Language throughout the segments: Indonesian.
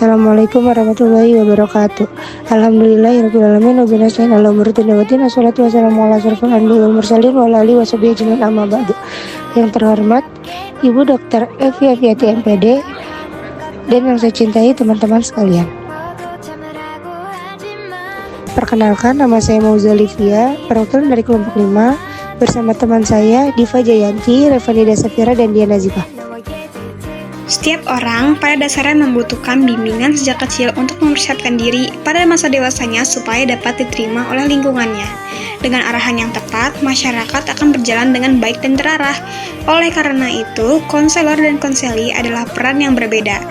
Assalamualaikum warahmatullahi wabarakatuh. Alhamdulillahirrahmanirrahim. Wabillahi nasta'in ala umuri dunya waddin. Wassalatu wassalamu ala asyrofil anbiya'i wal mursalin wa ala alihi washabihi ajmain, amma ba'du. Yang terhormat Ibu Dr. Evi Afiati MPD dan yang saya cintai teman-teman sekalian. Perkenalkan, nama saya Mauza Livia, perwakilan dari kelompok 5 bersama teman saya Diva Jayanti, Revanida Safira, dan Diana Zibah. Setiap orang pada dasarnya membutuhkan bimbingan sejak kecil untuk mempersiapkan diri pada masa dewasanya supaya dapat diterima oleh lingkungannya. Dengan arahan yang tepat, masyarakat akan berjalan dengan baik dan terarah. Oleh karena itu, konselor dan konseli adalah peran yang berbeda.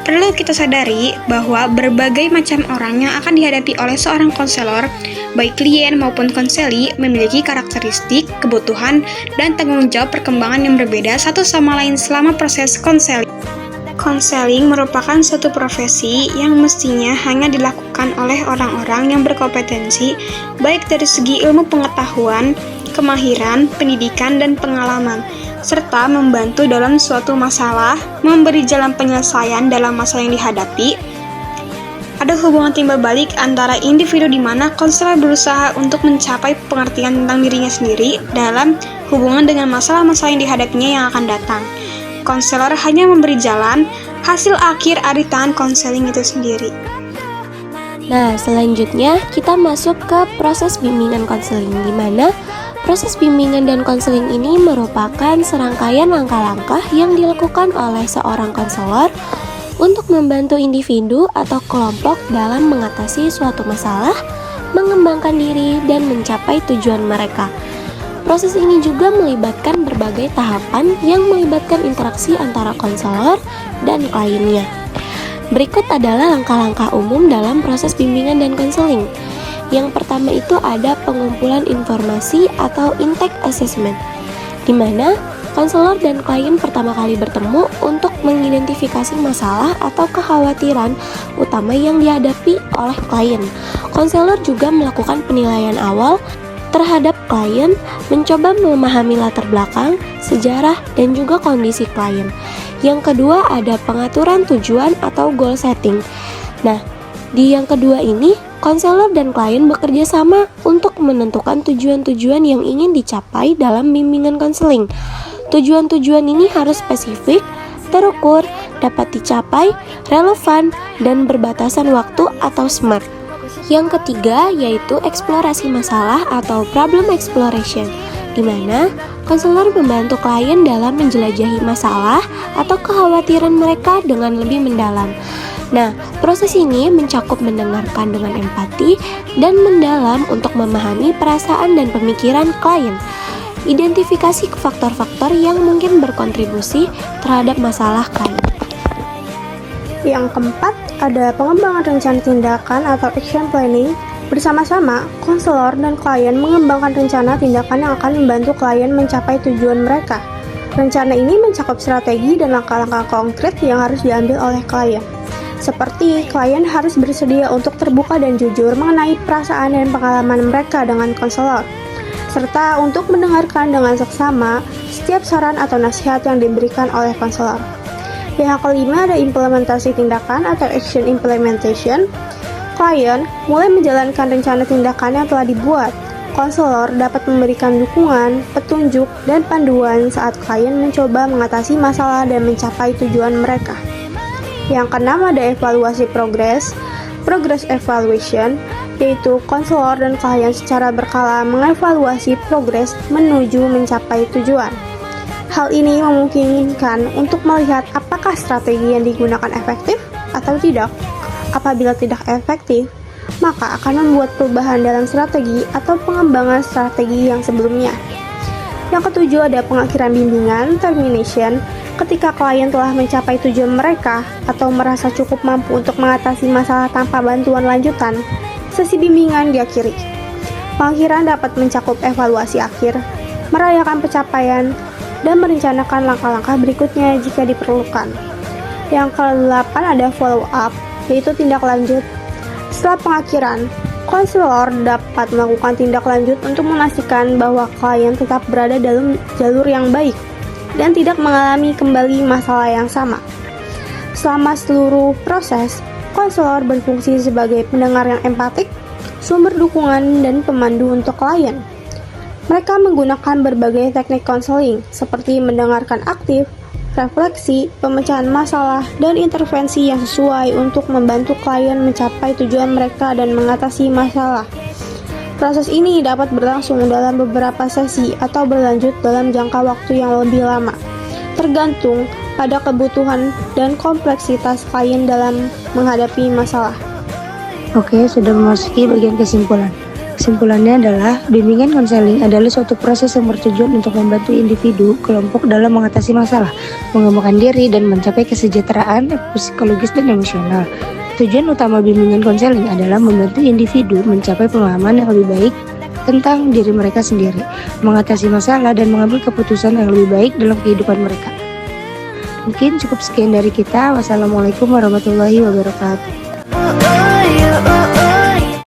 Perlu kita sadari bahwa berbagai macam orang yang akan dihadapi oleh seorang konselor, baik klien maupun konseli, memiliki karakteristik, kebutuhan, dan tanggung jawab perkembangan yang berbeda satu sama lain selama proses konseling. Konseling merupakan suatu profesi yang mestinya hanya dilakukan oleh orang-orang yang berkompetensi, baik dari segi ilmu pengetahuan, kemahiran, pendidikan, dan pengalaman, serta membantu dalam suatu masalah, memberi jalan penyelesaian dalam masalah yang dihadapi. Ada hubungan timbal balik antara individu di mana konselor berusaha untuk mencapai pengertian tentang dirinya sendiri dalam hubungan dengan masalah-masalah yang dihadapinya yang akan datang. Konselor hanya memberi jalan, hasil akhir ada di tangan konseling itu sendiri. Nah, selanjutnya kita masuk ke proses bimbingan konseling, di mana proses bimbingan dan konseling ini merupakan serangkaian langkah-langkah yang dilakukan oleh seorang konselor untuk membantu individu atau kelompok dalam mengatasi suatu masalah, mengembangkan diri, dan mencapai tujuan mereka. Proses ini juga melibatkan berbagai tahapan yang melibatkan interaksi antara konselor dan kliennya. Berikut adalah langkah-langkah umum dalam proses bimbingan dan konseling. Yang pertama itu ada pengumpulan informasi atau intake assessment, di mana konselor dan klien pertama kali bertemu untuk mengidentifikasi masalah atau kekhawatiran utama yang dihadapi oleh klien. Konselor juga melakukan penilaian awal terhadap klien, mencoba memahami latar belakang, sejarah, dan juga kondisi klien. Yang kedua ada pengaturan tujuan atau goal setting. Nah, di yang kedua ini, konselor dan klien bekerja sama untuk menentukan tujuan-tujuan yang ingin dicapai dalam bimbingan konseling. Tujuan-tujuan ini harus spesifik, terukur, dapat dicapai, relevan, dan berbatasan waktu atau SMART. Yang ketiga yaitu eksplorasi masalah atau problem exploration, di mana konselor membantu klien dalam menjelajahi masalah atau kekhawatiran mereka dengan lebih mendalam. Nah, proses ini mencakup mendengarkan dengan empati dan mendalam untuk memahami perasaan dan pemikiran klien. Identifikasi faktor-faktor yang mungkin berkontribusi terhadap masalah klien. Yang keempat, ada pengembangan rencana tindakan atau action planning. Bersama-sama, konselor dan klien mengembangkan rencana tindakan yang akan membantu klien mencapai tujuan mereka. Rencana ini mencakup strategi dan langkah-langkah konkret yang harus diambil oleh klien. Seperti, klien harus bersedia untuk terbuka dan jujur mengenai perasaan dan pengalaman mereka dengan konselor, serta untuk mendengarkan dengan seksama setiap saran atau nasihat yang diberikan oleh konselor. Yang kelima ada implementasi tindakan atau action implementation. Klien mulai menjalankan rencana tindakan yang telah dibuat. Konselor dapat memberikan dukungan, petunjuk, dan panduan saat klien mencoba mengatasi masalah dan mencapai tujuan mereka. Yang keenam ada evaluasi progress evaluation, yaitu konselor dan klien secara berkala mengevaluasi progres menuju mencapai tujuan. Hal ini memungkinkan untuk melihat apakah strategi yang digunakan efektif atau tidak. Apabila tidak efektif, maka akan membuat perubahan dalam strategi atau pengembangan strategi yang sebelumnya. Yang ketujuh ada pengakhiran bimbingan, termination. Ketika klien telah mencapai tujuan mereka atau merasa cukup mampu untuk mengatasi masalah tanpa bantuan lanjutan, sesi bimbingan diakhiri. Pengakhiran dapat mencakup evaluasi akhir, merayakan pencapaian, dan merencanakan langkah-langkah berikutnya jika diperlukan. Yang ke-8 ada follow up, yaitu tindak lanjut. Setelah pengakhiran, konselor dapat melakukan tindak lanjut untuk memastikan bahwa klien tetap berada dalam jalur yang baik dan tidak mengalami kembali masalah yang sama. Selama seluruh proses, konselor berfungsi sebagai pendengar yang empatik, sumber dukungan, dan pemandu untuk klien. Mereka menggunakan berbagai teknik konseling seperti mendengarkan aktif, refleksi, pemecahan masalah, dan intervensi yang sesuai untuk membantu klien mencapai tujuan mereka dan mengatasi masalah. Proses ini dapat berlangsung dalam beberapa sesi atau berlanjut dalam jangka waktu yang lebih lama, tergantung pada kebutuhan dan kompleksitas klien dalam menghadapi masalah. Oke, sudah memasuki bagian kesimpulan. Kesimpulannya adalah, bimbingan konseling adalah suatu proses yang bertujuan untuk membantu individu, kelompok dalam mengatasi masalah, mengembangkan diri, dan mencapai kesejahteraan psikologis dan emosional. Tujuan utama bimbingan konseling adalah membantu individu mencapai pemahaman yang lebih baik tentang diri mereka sendiri, mengatasi masalah, dan mengambil keputusan yang lebih baik dalam kehidupan mereka. Mungkin cukup sekian dari kita. Wassalamualaikum warahmatullahi wabarakatuh.